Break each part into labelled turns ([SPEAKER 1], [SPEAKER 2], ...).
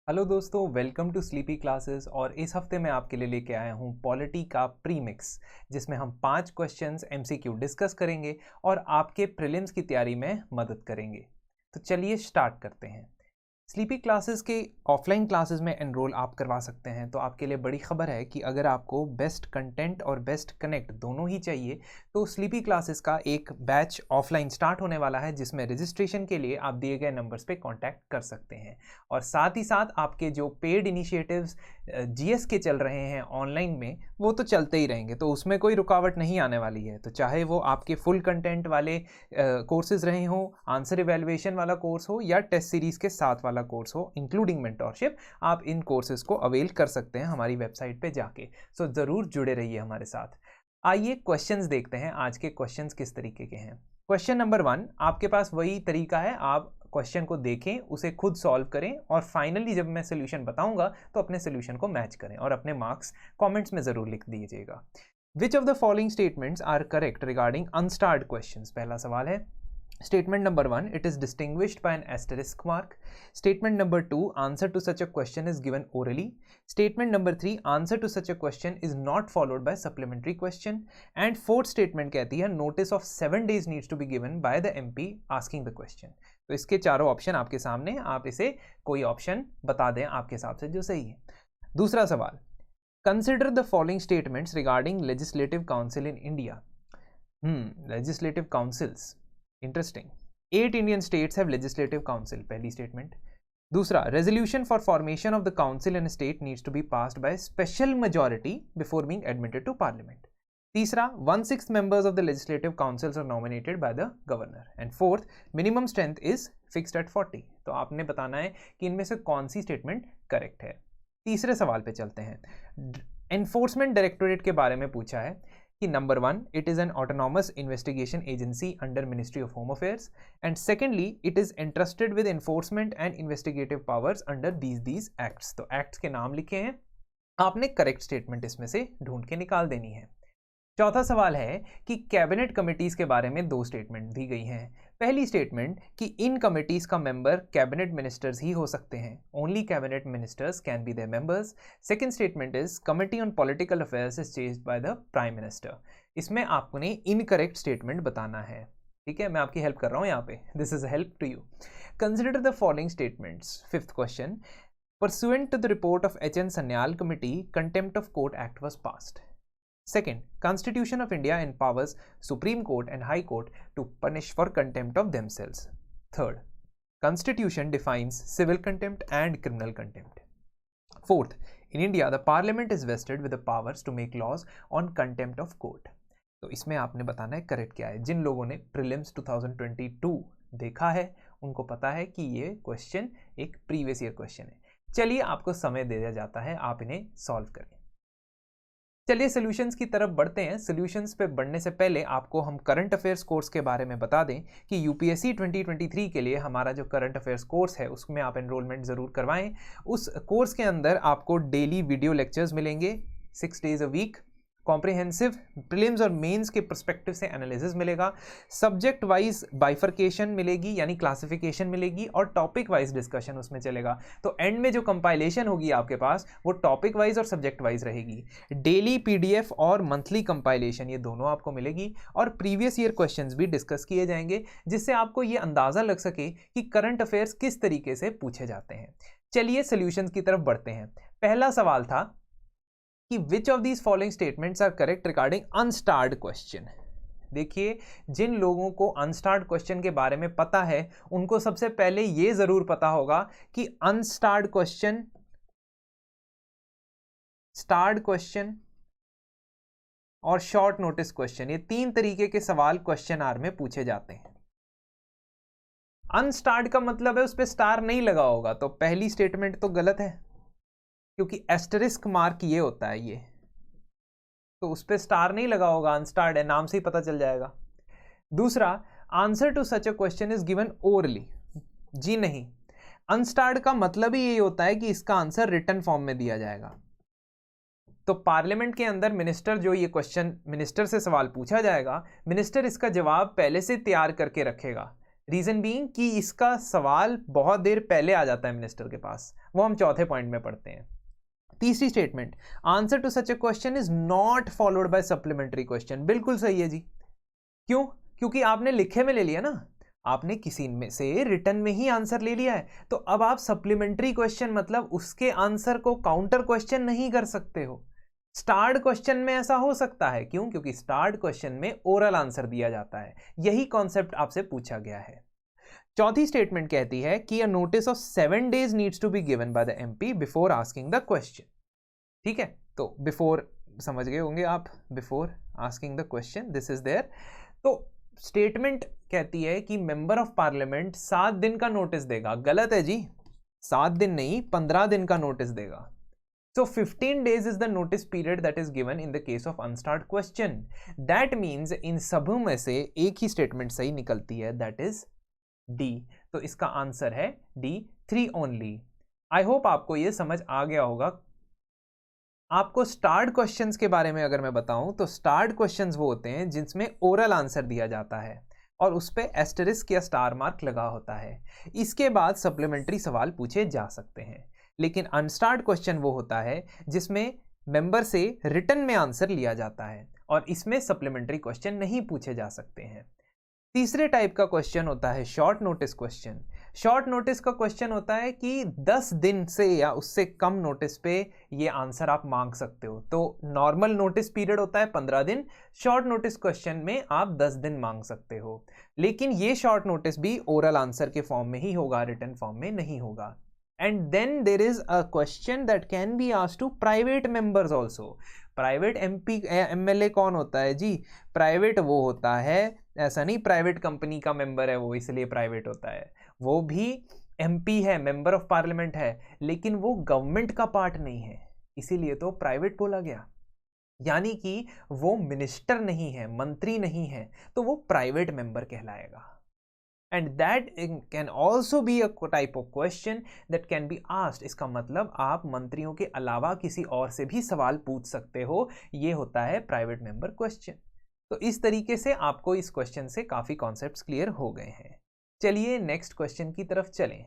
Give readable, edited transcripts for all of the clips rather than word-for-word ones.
[SPEAKER 1] Hello दोस्तों, welcome to sleepy classes. और इस हफ्ते मैं आपके लिए लेके आया हूँ पॉलिटी का प्रीमिक्स, जिसमें हम 5 क्वेश्चंस एमसीक्यू डिस्कस करेंगे और आपके प्रीलिम्स की तैयारी में मदद करेंगे। तो चलिए स्टार्ट करते हैं। स्लीपी क्लासेस के ऑफलाइन क्लासेस में एनरोल आप करवा सकते हैं। तो आपके लिए बड़ी खबर है कि अगर आपको बेस्ट कंटेंट और बेस्ट कनेक्ट दोनों ही चाहिए तो स्लीपी क्लासेस का एक बैच ऑफलाइन स्टार्ट होने वाला है, जिसमें रजिस्ट्रेशन के लिए आप दिए गए नंबर्स पे कांटेक्ट कर सकते हैं। और साथ ही साथ आपके जो पेड इनिशिएटिव्स जीएस के चल रहे हैं ऑनलाइन में, वो तो चलते ही रहेंगे, तो उसमें कोई रुकावट नहीं आने वाली है। तो चाहे वो आपके फुल कंटेंट वाले कोर्सेज रहे हों, आंसर इवेल्युएशन वाला कोर्स हो या टेस्ट सीरीज़ के साथ वाला कोर्स हो इंक्लूडिंग मेंटोरशिप, आप इन कोर्सेज को अवेल कर सकते हैं हमारी वेबसाइट पे जाके। सो ज़रूर जुड़े रहिए हमारे साथ। आइए क्वेश्चंस देखते हैं। आज के क्वेश्चंस किस तरीके के हैं। क्वेश्चन नंबर 1, आपके पास वही तरीका है, आप क्वेश्चन को देखें, उसे खुद सॉल्व करें और फाइनली जब मैं सोल्यूशन बताऊंगा तो अपने सोल्यूशन को मैच करें और अपने मार्क्स कमेंट्स में ज़रूर लिख दीजिएगा। Which of the following statements are correct regarding unstarred questions? पहला सवाल है। Statement number 1, it is distinguished by an asterisk mark. Statement number 2, answer to such a question is given orally. Statement number 3, answer to such a question is not followed by supplementary question. And fourth statement कहती है notice of 7 days needs to be given by the MP asking the question. तो इसके चारों option आपके सामने, आप इसे कोई ऑप्शन बता दें आपके हिसाब से जो सही है। दूसरा सवाल, consider the following statements regarding legislative council in India. Legislative councils, interesting. 8 Indian states have legislative council, पहली स्टेटमेंट। दूसरा, resolution for formation of the council in state needs to be passed by special majority before being admitted to parliament. तीसरा, 1/6 members of the legislative councils are nominated by the governor. And fourth, minimum strength is fixed at 40। तो आपने बताना है कि इनमें से कौन सी statement correct है। तीसरे सवाल पे चलते हैं। एनफोर्समेंट डायरेक्टोरेट के बारे में पूछा है कि number 1, it is an autonomous investigation agency under ministry of home affairs, and secondly it is interested with enforcement and investigative powers under these acts. तो एक्ट्स के नाम लिखे हैं, आपने करेक्ट स्टेटमेंट इसमें से ढूंढ के निकाल देनी है। चौथा सवाल है कि कैबिनेट कमिटीज़ के बारे में 2 स्टेटमेंट दी गई हैं। पहली स्टेटमेंट कि इन कमिटीज़ का मेंबर कैबिनेट मिनिस्टर्स ही हो सकते हैं, only cabinet ministers can be there members. Second statement is committee on political affairs is chaired by the prime minister. इसमें आपने इनकरेक्ट स्टेटमेंट बताना है। ठीक है, मैं आपकी हेल्प कर रहा हूँ यहाँ पे, this is help to you. Consider the following statements. Fifth question, pursuant to the report of H N. Sanyal committee, contempt of court act was passed. Second, Constitution of India empowers Supreme Court and High Court to punish for contempt of themselves. Third, Constitution defines civil contempt and criminal contempt. Fourth, in India, the Parliament is vested with the powers to make laws on contempt of court. तो इसमें आपने बताना है correct क्या है। जिन लोगों ने prelims 2022 देखा है उनको पता है कि ये क्वेश्चन एक प्रीवियस ईयर क्वेश्चन है। चलिए, आपको समय दे दिया जाता है, आप इन्हें सॉल्व करें। चलिए सॉल्यूशंस की तरफ बढ़ते हैं। सॉल्यूशंस पे बढ़ने से पहले आपको हम करंट अफेयर्स कोर्स के बारे में बता दें कि यूपीएससी 2023 के लिए हमारा जो करंट अफेयर्स कोर्स है उसमें आप एनरोलमेंट ज़रूर करवाएं। उस कोर्स के अंदर आपको डेली वीडियो लेक्चर्स मिलेंगे 6 days a week, comprehensive prelims और मेंस के पर्सपेक्टिव से एनालिसिस मिलेगा, सब्जेक्ट वाइज बाइफर्केशन मिलेगी यानी क्लासिफिकेशन मिलेगी, और टॉपिक वाइज डिस्कशन उसमें चलेगा। तो एंड में जो कंपाइलेशन होगी आपके पास वो टॉपिक वाइज और सब्जेक्ट वाइज रहेगी। डेली पीडीएफ और मंथली कंपाइलेशन ये दोनों आपको मिलेगी, और प्रीवियस ईयर क्वेश्चंस भी डिस्कस किए जाएंगे, जिससे आपको ये अंदाज़ा लग सके कि करंट अफेयर्स किस तरीके से पूछे जाते हैं। चलिए सोल्यूशंस की तरफ बढ़ते हैं। पहला सवाल था कि which of these following statements are correct regarding unstarred question. देखिए, जिन लोगों को अनस्टार्ड क्वेश्चन के बारे में पता है उनको सबसे पहले ये जरूर पता होगा कि अनस्टार्ड क्वेश्चन, स्टार्ड क्वेश्चन और शॉर्ट नोटिस क्वेश्चन, ये 3 तरीके के सवाल क्वेश्चन आर में पूछे जाते हैं। अनस्टार्ड का मतलब है उस पर स्टार नहीं लगा होगा, तो पहली स्टेटमेंट तो गलत है क्योंकि एस्टरिस्क मार्क ये होता है, ये तो उस पर स्टार नहीं लगा होगा, अनस्टार्ड है, नाम से ही पता चल जाएगा। दूसरा, answer to such a question is given orally, जी नहीं, अनस्टार्ड का मतलब ही यही होता है कि इसका आंसर रिटन फॉर्म में दिया जाएगा। तो पार्लियामेंट के अंदर मिनिस्टर जो ये क्वेश्चन मिनिस्टर से सवाल पूछा जाएगा, मिनिस्टर इसका जवाब पहले से तैयार करके रखेगा, रीजन बीइंग कि इसका सवाल बहुत देर पहले आ जाता है मिनिस्टर के पास, वो हम चौथे पॉइंट में पढ़ते हैं। तीसरी statement, answer to such a question is not followed by supplementary question. बिल्कुल सही है जी। क्यों? क्योंकि आपने लिखे में ले लिया ना, आपने किसी में से रिटर्न में ही आंसर ले लिया है, तो अब आप सप्लीमेंट्री क्वेश्चन मतलब उसके आंसर को काउंटर क्वेश्चन नहीं कर सकते हो। स्टार्ड क्वेश्चन में ऐसा हो सकता है, क्यों? क्योंकि स्टार्ड क्वेश्चन में ओरल आंसर दिया जाता है। यही कॉन्सेप्ट आपसे पूछा गया है। चौथी स्टेटमेंट कहती है कि a notice of 7 days needs to be given by the MP before asking the question. ठीक है, तो बिफोर समझ गए होंगे आप, before asking the question this is there. तो स्टेटमेंट कहती है कि मेंबर ऑफ पार्लियामेंट 7 दिन का नोटिस देगा। गलत है जी, 7 दिन नहीं, 15 दिन का नोटिस देगा। So 15 days is the notice period that is given in the case of unstarred question. That means इन सब में से एक ही स्टेटमेंट सही निकलती है, that is D। तो इसका आंसर है D, 3 only। आई होप आपको ये समझ आ गया होगा। आपको स्टार्ड क्वेश्चंस के बारे में अगर मैं बताऊं तो स्टार्ड क्वेश्चंस वो होते हैं जिसमें ओरल आंसर दिया जाता है और उस पे एस्टेरिस्क या स्टार मार्क लगा होता है। इसके बाद सप्लीमेंट्री सवाल पूछे जा सकते हैं। लेकिन अनस्टार्ड क्वेश्चन वो होता है जिसमें मेंबर से रिटन में आंसर लिया जाता है और इसमें सप्लीमेंट्री क्वेश्चन नहीं पूछे जा सकते हैं। तीसरे टाइप का क्वेश्चन होता है short notice question. Short notice का क्वेश्चन होता है कि 10 दिन से या उससे कम नोटिस पे ये आंसर आप मांग सकते हो। तो नॉर्मल नोटिस पीरियड होता है 15 दिन, शॉर्ट नोटिस क्वेश्चन में आप 10 दिन मांग सकते हो। लेकिन ये शॉर्ट नोटिस भी ओरल आंसर के फॉर्म में ही होगा, रिटन फॉर्म में नहीं होगा। And then there is a question that can be asked to private members also। Private MP MLA कौन होता है जी? प्राइवेट वो होता है, ऐसा नहीं प्राइवेट कंपनी का मेंबर है वो इसलिए प्राइवेट होता है, वो भी MP है, मेंबर ऑफ पार्लियामेंट है, लेकिन वो गवर्नमेंट का पार्ट नहीं है, इसीलिए तो प्राइवेट बोला गया। यानी कि वो मिनिस्टर नहीं है, मंत्री नहीं है, तो वो प्राइवेट मेंबर कहलाएगा। And that can also be a type of question that can be asked। इसका मतलब आप मंत्रियों के अलावा किसी और से भी सवाल पूछ सकते हो, ये होता है प्राइवेट मेंबर क्वेश्चन। तो इस तरीके से आपको इस क्वेश्चन से काफ़ी कॉन्सेप्ट्स क्लियर हो गए हैं। चलिए नेक्स्ट क्वेश्चन की तरफ चलें।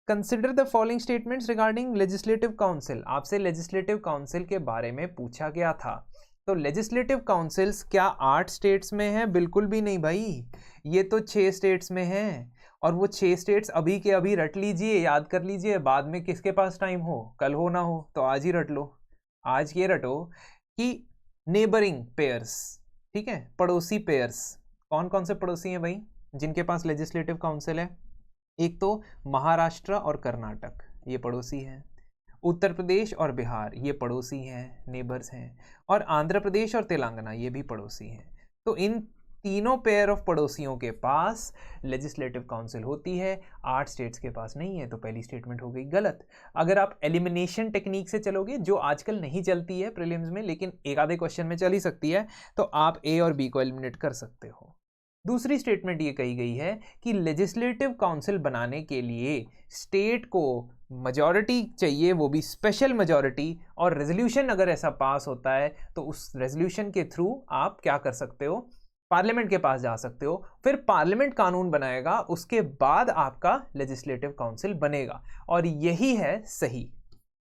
[SPEAKER 1] Consider the following statements regarding legislative council. आपसे लेजिस्लेटिव काउंसिल के बारे में पूछा गया था। तो लेजिस्लेटिव काउंसिल्स क्या 8 स्टेट्स में है? बिल्कुल भी नहीं भाई, ये तो 6 स्टेट्स में है। और वो 6 स्टेट्स अभी के अभी रट लीजिए, याद कर लीजिए, बाद में किसके पास टाइम हो, कल हो ना हो, तो आज ही रट लो। आज ये रटो कि नेबरिंग पेयर्स, ठीक है, पड़ोसी पेयर्स, कौन कौन से पड़ोसी हैं भाई जिनके पास लेजिस्लेटिव काउंसिल है? एक तो महाराष्ट्र और कर्नाटक, ये पड़ोसी हैं। उत्तर प्रदेश और बिहार, ये पड़ोसी हैं, नेबर्स हैं। और आंध्र प्रदेश और तेलंगाना, ये भी पड़ोसी हैं। तो इन तीनों पेयर ऑफ पड़ोसियों के पास लेजिस्लेटिव काउंसिल होती है, 8 स्टेट्स के पास नहीं है। तो पहली स्टेटमेंट हो गई गलत। अगर आप एलिमिनेशन टेक्निक से चलोगे, जो आजकल नहीं चलती है प्रीलिम्स में लेकिन एक आधे क्वेश्चन में चल ही सकती है, तो आप ए और बी को एलिमिनेट कर सकते हो। दूसरी स्टेटमेंट ये कही गई है कि लेजिस्लेटिव काउंसिल बनाने के लिए स्टेट को मेजॉरिटी चाहिए, वो भी स्पेशल मेजॉरिटी, और रेजोल्यूशन अगर ऐसा पास होता है तो उस रेजोल्यूशन के थ्रू आप क्या कर सकते हो, पार्लियामेंट के पास जा सकते हो। फिर पार्लियामेंट कानून बनाएगा, उसके बाद आपका लेजिस्लेटिव काउंसिल बनेगा, और यही है सही।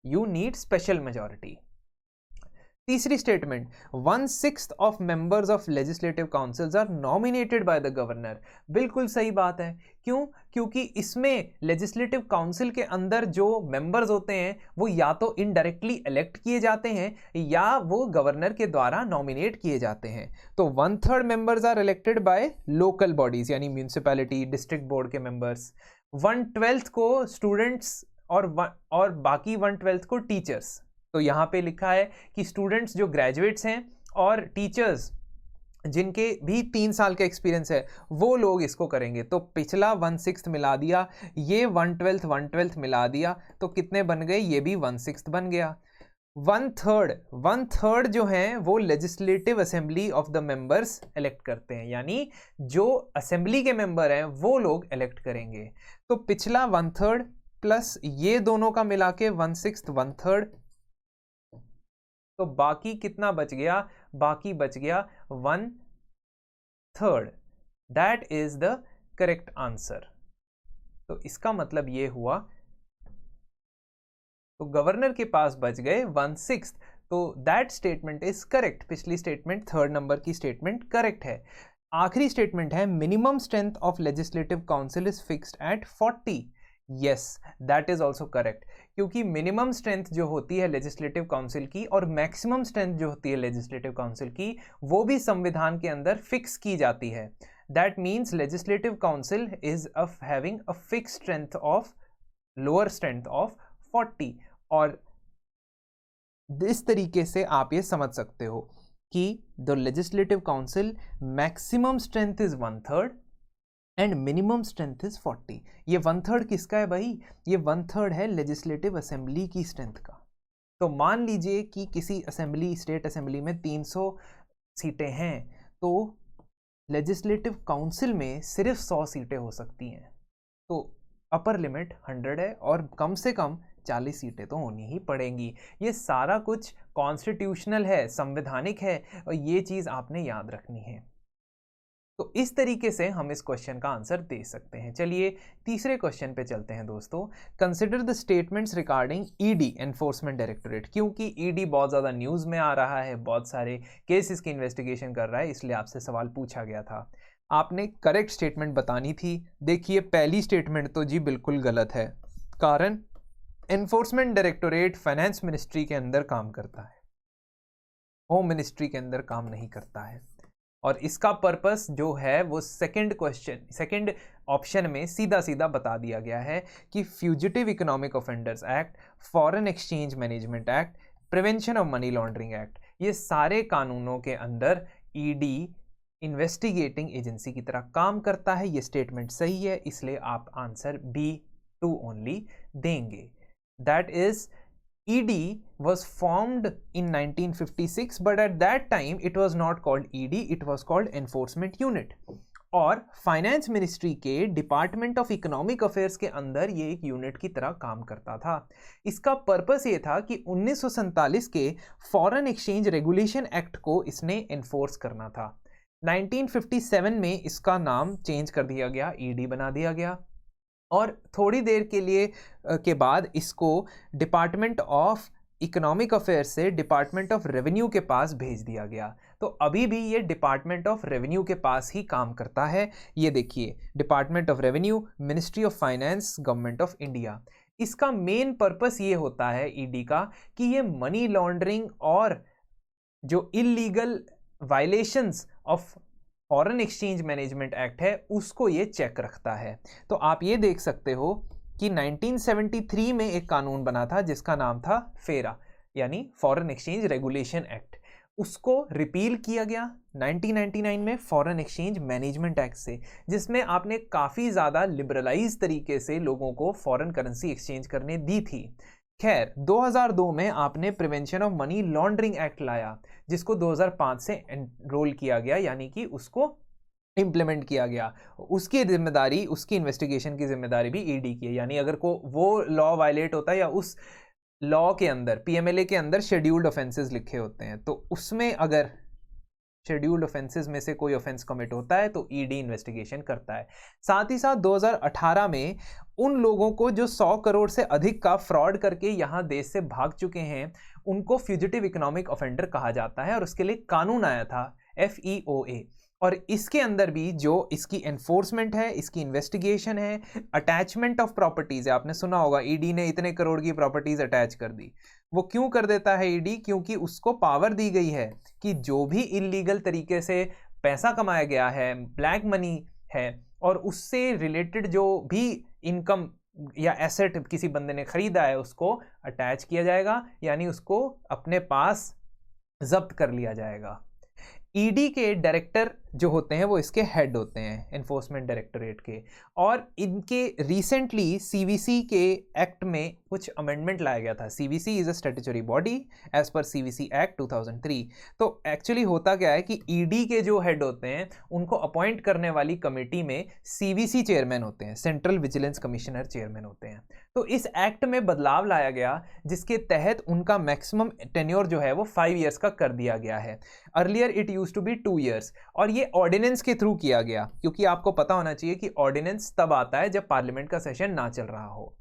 [SPEAKER 1] You need special majority. तीसरी statement, 1/6 of members of legislative councils are nominated by the governor. बिल्कुल सही बात है। क्यों? क्योंकि इसमें लेजिस्लेटिव काउंसिल के अंदर जो मेंबर्स होते हैं वो या तो इनडायरेक्टली इलेक्ट किए जाते हैं या वो गवर्नर के द्वारा नॉमिनेट किए जाते हैं। तो 1/3 members are elected by local bodies यानी म्यूनिसिपैलिटी, डिस्ट्रिक्ट बोर्ड के मेंबर्स, 1/12 को स्टूडेंट्स और बाकी 1/12 को टीचर्स। तो यहाँ पे लिखा है कि स्टूडेंट्स जो ग्रेजुएट्स हैं और टीचर्स जिनके भी 3 साल का एक्सपीरियंस है वो लोग इसको करेंगे। तो पिछला 1/6 मिला दिया, ये 1/12 मिला दिया, तो कितने बन गए? ये भी 1/6 बन गया। 1/3 जो हैं वो legislative assembly of the members elect करते हैं, यानी जो असेंबली के मेंबर हैं वो लोग इलेक्ट करेंगे। तो पिछला 1/3 प्लस ये दोनों का मिला के 1/6 1/3, तो बाकी कितना बच गया? बाकी बच गया 1/3। That is the correct answer. तो इसका मतलब ये हुआ, तो गवर्नर के पास बच गए 1/6, तो दैट स्टेटमेंट इज करेक्ट। पिछली स्टेटमेंट, थर्ड नंबर की स्टेटमेंट करेक्ट है। आखिरी स्टेटमेंट है minimum strength of legislative council is fixed at 40। Yes, that is also correct, क्योंकि मिनिमम स्ट्रेंथ जो होती है लेजिस्लेटिव काउंसिल की और मैक्सिमम स्ट्रेंथ जो होती है लेजिस्लेटिव काउंसिल की, वो भी संविधान के अंदर फिक्स की जाती है। That means legislative council is having a fix strength of, lower strength of 40। और इस तरीके से आप ये समझ सकते हो कि the legislative council maximum strength is 1/3 and minimum strength is 40। ये 1/3 किसका है भाई? ये 1/3 है लेजिस्लेटिव असेंबली की स्ट्रेंथ का। तो मान लीजिए कि किसी असेंबली, स्टेट असेंबली में 300 सीटें हैं, तो लेजिस्लेटिव काउंसिल में सिर्फ 100 सीटें हो सकती हैं। तो अपर लिमिट 100 है और कम से कम 40 सीटें तो होनी ही पड़ेंगी। ये सारा कुछ कॉन्स्टिट्यूशनल है, संवैधानिक है, और ये चीज़ आपने याद रखनी है। तो इस तरीके से हम इस क्वेश्चन का आंसर दे सकते हैं। चलिए तीसरे क्वेश्चन पे चलते हैं दोस्तों। Consider the statements regarding ED, enforcement directorate. क्योंकि ईडी बहुत ज़्यादा न्यूज़ में आ रहा है, बहुत सारे केसेस की इन्वेस्टिगेशन कर रहा है, इसलिए आपसे सवाल पूछा गया था। आपने करेक्ट स्टेटमेंट बतानी थी। देखिए पहली स्टेटमेंट तो जी बिल्कुल गलत है, कारण एनफोर्समेंट डायरेक्टोरेट फाइनेंस मिनिस्ट्री के अंदर काम करता है, होम मिनिस्ट्री के अंदर काम नहीं करता है। और इसका पर्पस जो है वो सेकंड ऑप्शन में सीधा सीधा बता दिया गया है कि fugitive economic offenders act, foreign exchange management act, prevention of money laundering act, ये सारे कानूनों के अंदर ईडी इन्वेस्टिगेटिंग एजेंसी की तरह काम करता है। ये स्टेटमेंट सही है, इसलिए आप आंसर B2 ओनली देंगे। That is ED was formed in 1956, but at that time it was not called ED, it was called Enforcement Unit। और फाइनेंस मिनिस्ट्री के डिपार्टमेंट ऑफ इकोनॉमिक अफेयर्स के अंदर ये एक यूनिट की तरह काम करता था। इसका पर्पस ये था कि 1947 के फॉरेन एक्सचेंज रेगुलेशन एक्ट को इसने एनफोर्स करना था। 1957 में इसका नाम चेंज कर दिया गया, ED बना दिया गया, और थोड़ी देर के लिए के बाद इसको डिपार्टमेंट ऑफ इकोनॉमिक अफेयर्स से डिपार्टमेंट ऑफ रेवेन्यू के पास भेज दिया गया। तो अभी भी ये डिपार्टमेंट ऑफ रेवेन्यू के पास ही काम करता है। ये देखिए, department of revenue, ministry of finance, government of India. इसका मेन पर्पस ये होता है ईडी का कि ये मनी लॉन्ड्रिंग और जो illegal violations of foreign exchange management act है उसको ये चेक रखता है। तो आप ये देख सकते हो कि 1973 में एक कानून बना था जिसका नाम था फेरा, यानी फॉरेन एक्सचेंज रेगुलेशन एक्ट। उसको रिपील किया गया 1999 में फॉरेन एक्सचेंज मैनेजमेंट एक्ट से, जिसमें आपने काफ़ी ज़्यादा लिबरलाइज तरीके से लोगों को फॉरेन करेंसी एक्सचेंज करने दी थी। खैर 2002 में आपने prevention of money laundering act लाया, जिसको 2005 से एनरोल किया गया, यानी कि उसको इम्प्लीमेंट किया गया। उसकी जिम्मेदारी, उसकी इन्वेस्टिगेशन की जिम्मेदारी भी ईडी की है। यानी अगर वो लॉ वायलेट होता है या उस लॉ के अंदर, पीएमएलए के अंदर शेड्यूल्ड ऑफेंसेस लिखे होते हैं, तो उसमें अगर शेड्यूल्ड ऑफेंसेस में से कोई ऑफेंस कमिट होता है तो ईडी इन्वेस्टिगेशन करता है। साथ ही साथ 2018 में उन लोगों को जो 100 करोड़ से अधिक का फ्रॉड करके यहाँ देश से भाग चुके हैं, उनको फ्यूजिटिव इकोनॉमिक ऑफेंडर कहा जाता है, और उसके लिए कानून आया था FEOA। और इसके अंदर भी जो इसकी एनफोर्समेंट है, इसकी इन्वेस्टिगेशन है, अटैचमेंट ऑफ प्रॉपर्टीज है। आपने सुना होगा ईडी ने इतने करोड़ की प्रॉपर्टीज अटैच कर दी। वो क्यों कर देता है ईडी? क्योंकि उसको पावर दी गई है कि जो भी इलीगल तरीके से पैसा कमाया गया है, ब्लैक मनी है, और उससे रिलेटेड जो भी इनकम या एसेट किसी बंदे ने खरीदा है, उसको अटैच किया जाएगा, यानी उसको अपने पास जब्त कर लिया जाएगा। ईडी के डायरेक्टर जो होते हैं वो इसके हेड होते हैं, एनफोर्समेंट डायरेक्टोरेट के, और इनके रिसेंटली सीवीसी के एक्ट में कुछ अमेंडमेंट लाया गया था। CVC is a statutory body as per CVC act 2003। तो एक्चुअली होता क्या है कि ईडी के जो हेड होते हैं उनको अपॉइंट करने वाली कमेटी में सीवीसी चेयरमैन होते हैं, सेंट्रल विजिलेंस कमिश्नर चेयरमैन होते हैं। तो इस एक्ट में बदलाव लाया गया जिसके तहत उनका मैक्सिमम टेन्योर जो है वो 5 ईयर्स का कर दिया गया है। Earlier it used to be 2 years, और ये ऑर्डिनेंस के थ्रू किया गया, क्योंकि आपको पता होना चाहिए कि ऑर्डिनेंस तब आता है जब पार्लियामेंट का सेशन ना चल रहा हो।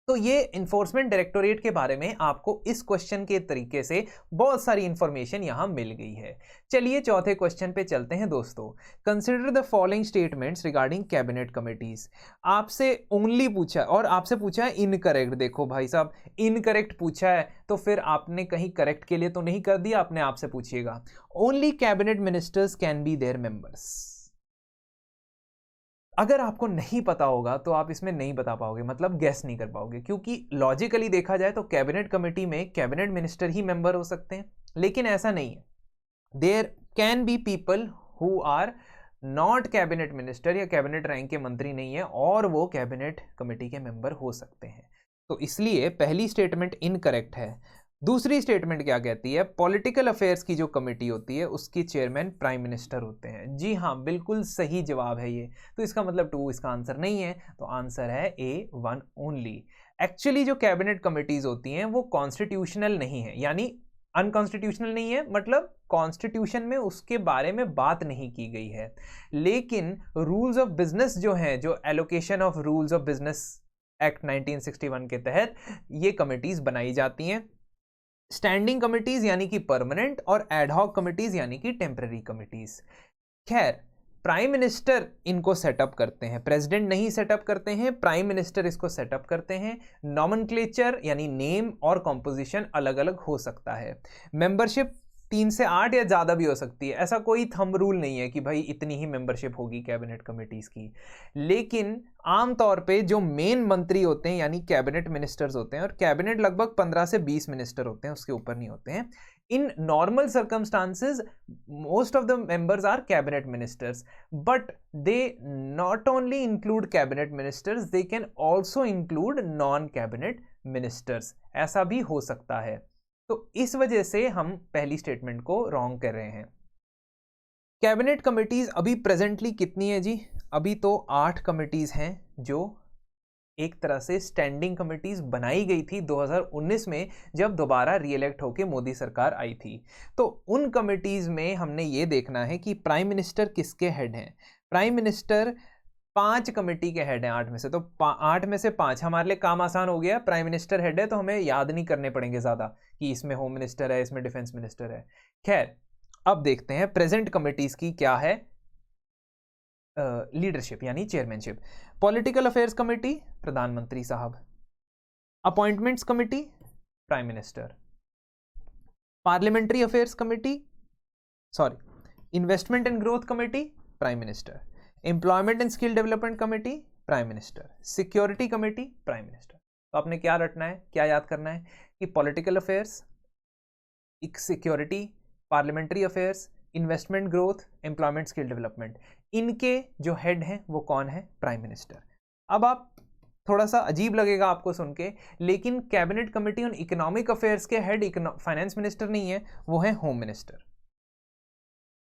[SPEAKER 1] तो ये इन्फोर्समेंट डायरेक्टोरेट के बारे में आपको इस क्वेश्चन के तरीके से बहुत सारी इंफॉर्मेशन यहां मिल गई है। चलिए चौथे क्वेश्चन पे चलते हैं दोस्तों। Consider the following statements regarding cabinet committees. आपसे ओनली पूछा और आपसे पूछा है इनकरेक्ट। देखो भाई साहब, इनकरेक्ट पूछा है तो फिर आपने कहीं करेक्ट के लिए तो नहीं कर दिया, अपने आप से पूछिएगा। Only cabinet ministers can be there members. अगर आपको नहीं पता होगा तो आप इसमें नहीं बता पाओगे, मतलब गेस नहीं कर पाओगे, क्योंकि लॉजिकली देखा जाए तो कैबिनेट कमेटी में कैबिनेट मिनिस्टर ही मेंबर हो सकते हैं, लेकिन ऐसा नहीं है। There can be people who are not cabinet minister या कैबिनेट रैंक के मंत्री नहीं है और वो कैबिनेट कमेटी के मेंबर हो सकते हैं। तो इसलिए पहली स्टेटमेंट इनकरेक्ट है। दूसरी स्टेटमेंट क्या कहती है? पॉलिटिकल अफेयर्स की जो कमेटी होती है उसकी चेयरमैन प्राइम मिनिस्टर होते हैं। जी हाँ, बिल्कुल सही जवाब है ये। तो इसका मतलब 2 इसका आंसर नहीं है, तो आंसर है A1 ओनली। एक्चुअली जो कैबिनेट कमेटीज होती हैं वो कॉन्स्टिट्यूशनल नहीं है, यानी अनकॉन्स्टिट्यूशनल नहीं है, मतलब कॉन्स्टिट्यूशन में उसके बारे में बात नहीं की गई है। लेकिन रूल्स ऑफ बिजनेस जो है, जो allocation of rules of business act 1961 के तहत ये कमेटीज बनाई जाती हैं। स्टैंडिंग कमिटीज यानी कि परमानेंट और एडहॉक कमिटीज यानी कि टेम्पररी कमिटीज। खैर, प्राइम मिनिस्टर इनको सेटअप करते हैं, प्रेसिडेंट नहीं सेटअप करते हैं, प्राइम मिनिस्टर इसको सेटअप करते हैं। नॉमेनक्लेचर यानी नेम और कॉम्पोजिशन अलग अलग हो सकता है। मेंबरशिप 3 से 8 या ज़्यादा भी हो सकती है, ऐसा कोई थंब रूल नहीं है कि भाई इतनी ही मेंबरशिप होगी कैबिनेट कमेटीज़ की। लेकिन आमतौर पे जो मेन मंत्री होते हैं यानी कैबिनेट मिनिस्टर्स होते हैं, और कैबिनेट लगभग 15 से 20 मिनिस्टर होते हैं, उसके ऊपर नहीं होते हैं। In normal circumstances, most of the members are cabinet ministers, but they not only include cabinet ministers, they can also include non-cabinet ministers. ऐसा भी हो सकता है। तो इस वजह से हम पहली स्टेटमेंट को रॉन्ग कर रहे हैं। कैबिनेट कमिटीज अभी प्रेजेंटली कितनी है जी? अभी तो 8 कमिटीज हैं जो एक तरह से स्टैंडिंग कमिटीज बनाई गई थी 2019 में, जब दोबारा रीइलेक्ट होकर मोदी सरकार आई थी। तो उन कमिटीज में हमने ये देखना है कि प्राइम मिनिस्टर किसके हेड हैं। प्राइम मिनिस्टर 5 कमेटी के हेड हैं 8 में से, तो 8 में से 5 हमारे लिए काम आसान हो गया। प्राइम मिनिस्टर हेड है तो हमें याद नहीं करने पड़ेंगे ज़्यादा कि इसमें होम मिनिस्टर है, इसमें डिफेंस मिनिस्टर है। खैर, अब देखते हैं प्रेजेंट कमिटीज़ की क्या है लीडरशिप यानी चेयरमैनशिप। पॉलिटिकल अफेयर्स कमेटी प्रधानमंत्री साहब, appointments committee prime minister, parliamentary affairs committee investment and growth committee prime minister, employment and skill development committee prime minister, security committee prime minister. तो आपने क्या रटना है, क्या याद करना है कि political affairs, security, parliamentary affairs, investment growth, employment skill development, इनके जो हेड हैं वो कौन है? Prime minister. अब आप थोड़ा सा अजीब लगेगा आपको सुन के, लेकिन cabinet committee on economic affairs के हेड फाइनेंस मिनिस्टर नहीं है, वो है होम मिनिस्टर।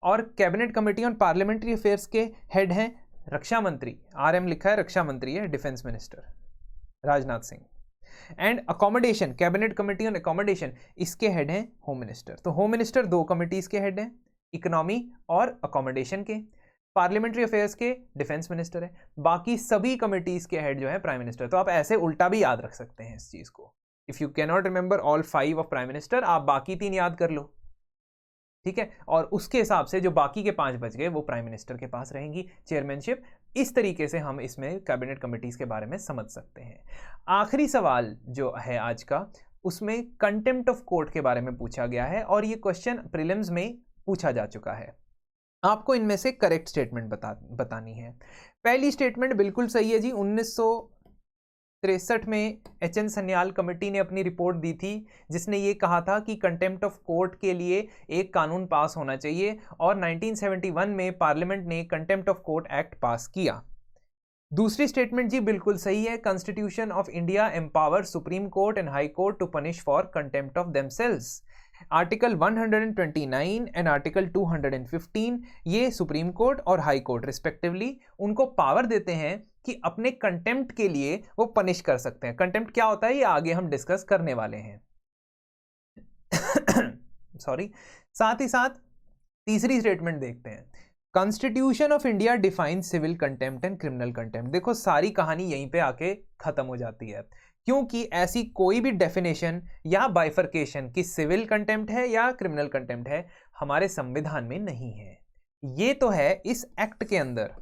[SPEAKER 1] और cabinet committee on parliamentary affairs के हेड हैं रक्षा मंत्री, RM लिखा है, रक्षा मंत्री है, defence minister Rajnath Singh. And accommodation, cabinet committee on accommodation, इसके हेड हैं होम मिनिस्टर। तो होम मिनिस्टर 2 कमिटीज के हेड हैं, इकोनॉमी और अकोमोडेशन के। पार्लियामेंट्री अफेयर्स के डिफेंस मिनिस्टर है, बाकी सभी कमिटीज के हेड जो है प्राइम मिनिस्टर। तो आप ऐसे उल्टा भी याद रख सकते हैं इस चीज को। If you can not remember all 5 of prime minister, आप बाकी 3 याद कर लो, ठीक है, और उसके हिसाब से जो बाकी के 5 बच गए वो प्राइम मिनिस्टर के पास रहेंगी चेयरमैनशिप। इस तरीके से हम इसमें कैबिनेट कमिटीज के बारे में समझ सकते हैं। आखिरी सवाल जो है आज का, उसमें कंटेम्प्ट ऑफ कोर्ट के बारे में पूछा गया है, और ये क्वेश्चन प्रीलिम्स में पूछा जा चुका है। आपको इनमें से करेक्ट स्टेटमेंट बतानी है। पहली स्टेटमेंट बिल्कुल सही है जी। 1963 में HN सन्याल कमेटी ने अपनी रिपोर्ट दी थी, जिसने ये कहा था कि कंटेम्प्ट ऑफ कोर्ट के लिए एक कानून पास होना चाहिए, और 1971 में पार्लियामेंट ने contempt of court act pass किया। दूसरी स्टेटमेंट जी बिल्कुल सही है। Constitution of India empower supreme court and high court to punish for contempt of themselves. Article 129 and article 215 ये सुप्रीम कोर्ट और हाई कोर्ट रिस्पेक्टिवली उनको पावर देते हैं कि अपने कंटेम्प्ट के लिए वो पनिश कर सकते हैं। कंटेम्प्ट क्या होता है ये आगे हम डिस्कस करने वाले हैं। साथ ही साथ तीसरी स्टेटमेंट देखते हैं। Constitution of India define civil contempt and criminal contempt. देखो सारी कहानी यहीं पे आके खत्म हो जाती है, क्योंकि ऐसी कोई भी डेफिनेशन या बाइफर्केशन कि सिविल कंटेम्प्ट है या क्रिमिनल कंटेम्प्ट है हमारे संविधान में नहीं है। ये तो है इस एक्ट के अंदर,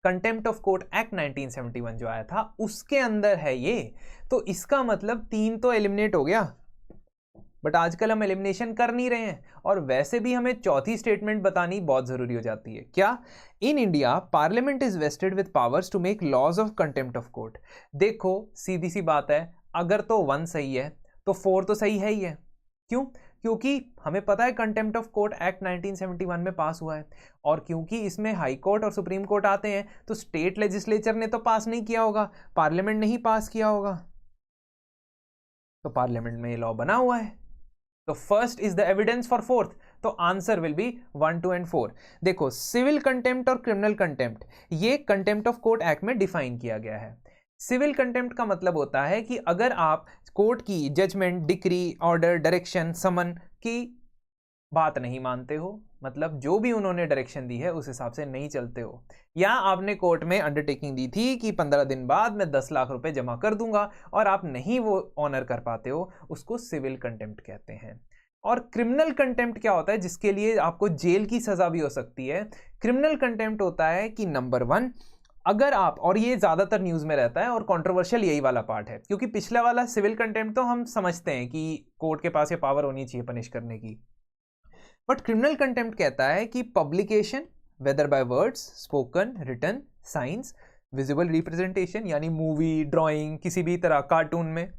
[SPEAKER 1] कंटेम्प्ट ऑफ कोर्ट एक्ट 1971 जो आया था उसके अंदर है ये। तो इसका मतलब 3 तो एलिमिनेट हो गया, बट आजकल हम एलिमिनेशन कर नहीं रहे हैं, और वैसे भी हमें चौथी स्टेटमेंट बतानी बहुत जरूरी हो जाती है। क्या? In India parliament is vested with powers to make laws of contempt of court. देखो सीधी सी बात है, अगर तो 1 सही है तो 4 तो सही है ही है। क्यों? क्योंकि हमें पता है कंटेम्प्ट ऑफ कोर्ट एक्ट 1971 में पास हुआ है, और क्योंकि इसमें हाई कोर्ट और सुप्रीम कोर्ट आते हैं तो स्टेट लेजिस्लेचर ने तो पास नहीं किया होगा, पार्लियामेंट ने ही पास किया होगा, तो पार्लियामेंट में ये लॉ बना हुआ है। तो first is the evidence for fourth, तो आंसर विल बी 1, 2 एंड 4। देखो सिविल कंटेम्प्ट और क्रिमिनल कंटेम्प्ट ये कंटेम्प्ट ऑफ कोर्ट एक्ट में डिफाइन किया गया है। सिविल कंटेम्प्ट का मतलब होता है कि अगर आप कोर्ट की जजमेंट, डिक्री, ऑर्डर, डायरेक्शन, समन की बात नहीं मानते हो, मतलब जो भी उन्होंने डायरेक्शन दी है उस हिसाब से नहीं चलते हो, या आपने कोर्ट में अंडरटेकिंग दी थी कि 15 दिन बाद मैं 10 लाख रुपए जमा कर दूंगा और आप नहीं वो ऑनर कर पाते हो, उसको सिविल कंटेम्प्ट कहते हैं। और क्रिमिनल कंटेम्प्ट क्या होता है? जिसके लिए आपको जेल की सजा भी हो सकती है। क्रिमिनल कंटेम्प्ट होता है कि नंबर 1, अगर आप, और ये ज्यादातर न्यूज में रहता है और कंट्रोवर्शियल यही वाला पार्ट है, क्योंकि पिछला वाला सिविल कंटेम्प्ट तो हम समझते हैं कि कोर्ट के पास ये पावर होनी चाहिए पनिश करने की, बट क्रिमिनल कंटेम्प्ट कहता है कि publication whether by words, spoken, written, science, visible representation यानी मूवी, ड्राइंग, किसी भी तरह कार्टून में,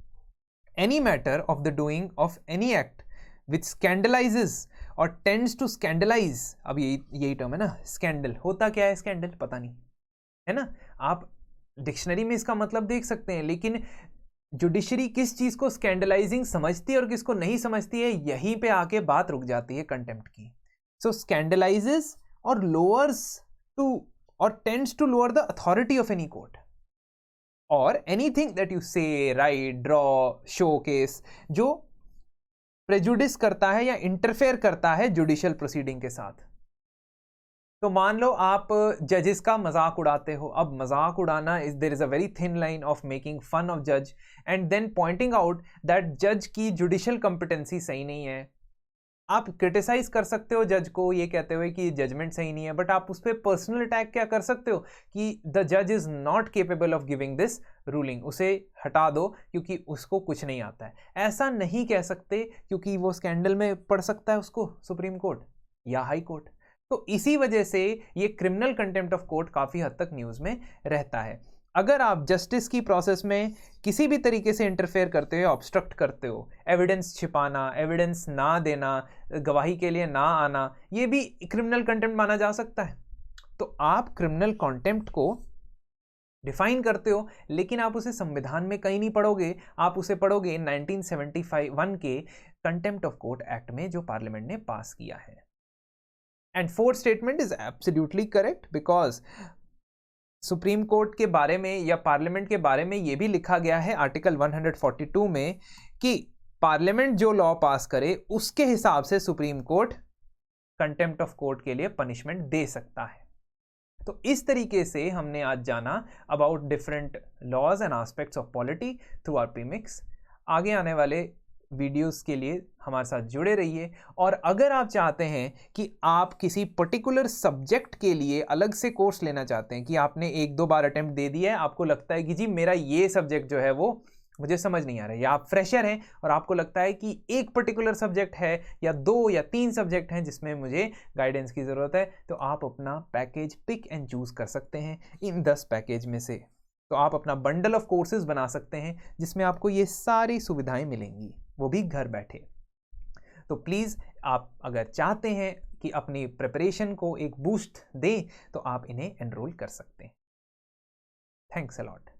[SPEAKER 1] any matter of the doing of any act which scandalises और टेंड्स टू स्कैंडलाइज। अब यही टर्म है ना, स्कैंडल। होता क्या है स्कैंडल? पता नहीं है ना, आप डिक्शनरी में इसका मतलब देख सकते हैं, लेकिन जुडिशरी किस चीज को स्कैंडलाइजिंग समझती है और किसको नहीं समझती है, यहीं पे आके बात रुक जाती है कंटेम्प्ट की। सो स्कैंडलाइजेस और लोअर्स टू और tends to lower the authority of any court, और anything that you say, right, draw, showcase, जो प्रेजुडिस करता है या इंटरफेयर करता है जुडिशियल प्रोसीडिंग के साथ। तो मान लो आप जजेस का मजाक उड़ाते हो। अब मजाक उड़ाना is, there is a very thin line of making fun of जज and then pointing out that जज की जुडिशियल कॉम्पिटेंसी सही नहीं है। आप क्रिटिसाइज कर सकते हो जज को ये कहते हुए कि जजमेंट सही नहीं है, बट आप उस पर पर्सनल अटैक क्या कर सकते हो कि द जज is not capable of giving this ruling, उसे हटा दो क्योंकि उसको कुछ नहीं आता है। ऐसा नहीं कह सकते क्योंकि वो स्कैंडल में पड़ सकता है उसको सुप्रीम कोर्ट या हाई कोर्ट। तो इसी वजह से ये क्रिमिनल कंटेम्प्ट ऑफ कोर्ट काफी हद तक न्यूज में रहता है। अगर आप जस्टिस की प्रोसेस में किसी भी तरीके से इंटरफेयर करते हो, ऑब्स्ट्रक्ट करते हो, एविडेंस छिपाना, एविडेंस ना देना, गवाही के लिए ना आना, ये भी क्रिमिनल कंटेम्प्ट माना जा सकता है। तो आप क्रिमिनल कंटेम्प्ट को डिफाइन करते हो, लेकिन आप उसे संविधान में कहीं नहीं पढ़ोगे, आप उसे पढ़ोगे 1971 के कंटेम्प्ट ऑफ कोर्ट एक्ट में जो पार्लियामेंट ने पास किया है। And fourth statement is absolutely correct, because supreme court के बारे में या पार्लियामेंट के बारे में यह भी लिखा गया है आर्टिकल 142 में कि पार्लियामेंट जो लॉ पास करे उसके हिसाब से supreme court contempt of court के लिए पनिशमेंट दे सकता है। तो इस तरीके से हमने आज जाना about different laws and aspects of polity through our premix. आगे आने वाले वीडियोस के लिए हमारे साथ जुड़े रहिए, और अगर आप चाहते हैं कि आप किसी पर्टिकुलर सब्जेक्ट के लिए अलग से कोर्स लेना चाहते हैं कि आपने 1-2 बार अटेम्प्ट दे दिया है, आपको लगता है कि जी मेरा ये सब्जेक्ट जो है वो मुझे समझ नहीं आ रहा है, या आप फ्रेशर हैं और आपको लगता है कि एक पर्टिकुलर सब्जेक्ट है या 2 या 3 सब्जेक्ट हैं जिसमें मुझे गाइडेंस की ज़रूरत है, तो आप अपना पैकेज पिक एंड चूज कर सकते हैं इन 10 पैकेज में से। तो आप अपना बंडल ऑफ कोर्सेज बना सकते हैं जिसमें आपको ये सारी सुविधाएं मिलेंगी, वो भी घर बैठे। तो प्लीज़ आप अगर चाहते हैं कि अपनी प्रिपरेशन को एक बूस्ट दें तो आप इन्हें एनरोल कर सकते हैं। Thanks a lot.